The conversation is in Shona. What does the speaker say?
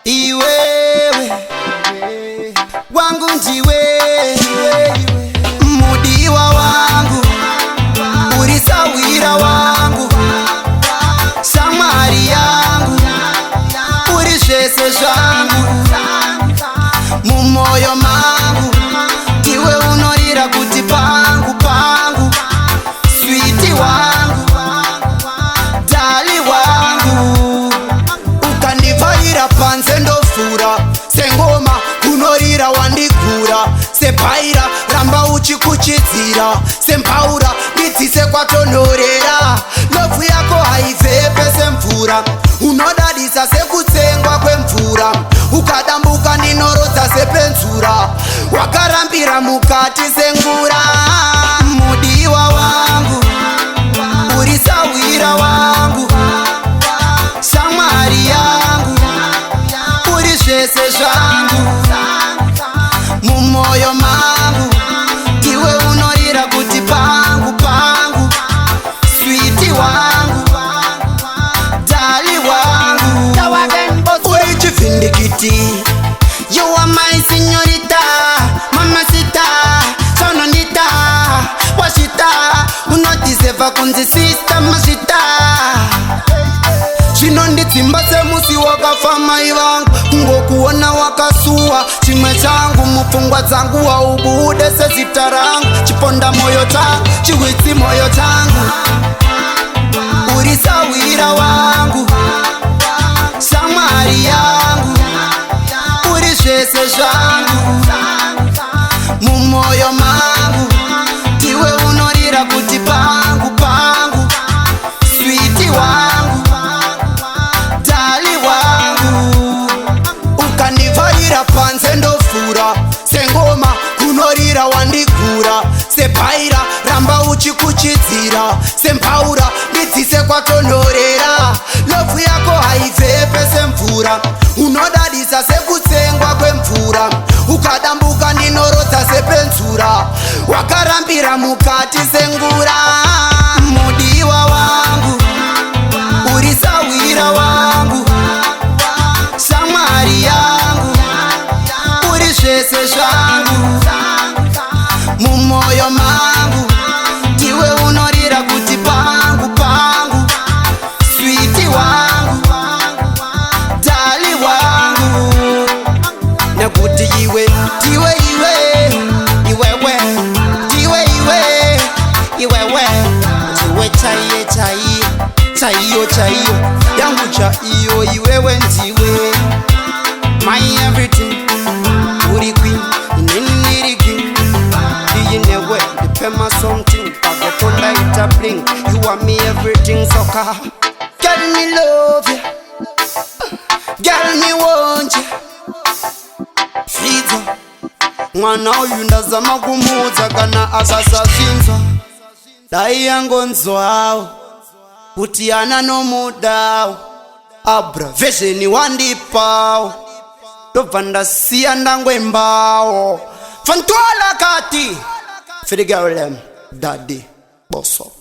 iwewe wangu ndiwe mudiwa wangu urisawira wangu shamwari yangu uri zvese zvangu mumoyo mangu ndiwe unorira kuti pangu pangu switi wangu dali wangu ukandibvaira panze ndofura sengoma unorira wandigura sebhaira ramba uchikuchidzira sembaura ndidzise kwatonhorera nobvu yako haibvepe semvura unodadisa sekutsengwa kwemvura ukadambuka ndinorodza sepenzura wakarambira mukati sengura mudiwa wangu urisawira wangu shamwari yangu uri zvese zvangu mumoyo mangu ndiwe unorira kuti pangu pangu switi wangu dali wangu uri chivhindikiti you are my signorita mamacita sononita washita unodiseva kunzi sister mashita zvinondidzimba semusi wakafa mai vangu kungokuona wakasuwa chimwe changu mupfungwa dzangu waubude sezita rangu chiponda moyo changu chihwitsi moyo changu urisawira wangu shamwari yangu uri zvese zvangu mumoyo mangu ndiwe unorira kuti pangu pangu switi wangu dali wangu ukandibvaira panze ndofura sengoma unorira wandigura sebhaira ramba uchikuchidzira sembaura ndidzise kwatonhorera nobvu yako haibvepe semvura unodadisa sekutsengwa kwemvura ukadambuka ndinorodza sepenzura wakarambira mukati sengura mudiwa wangu urisawira wangu shamwari yangu uri zvese zvangu mumoyo mangu ndiwe unorira kuti pangu pangu switi wangu dali wangu nekuti iwe ndiwe iwewe ndiwe iwewe ndiwe chaiyo yangu chaiyo iwewe ndiwe my everything uri queen inini niri king iyinewe ndipema something pagetonda ita bling you are me everything soka girl me love you girl me want you fidzo mwana uyu ndazama kumuudza kana akasazinzwa dai yangonzwawo kuti ana nomudawo abravesheni wandipawo ndobva ndasiya ndangwembawo fantwala kati firigaulem dadi boso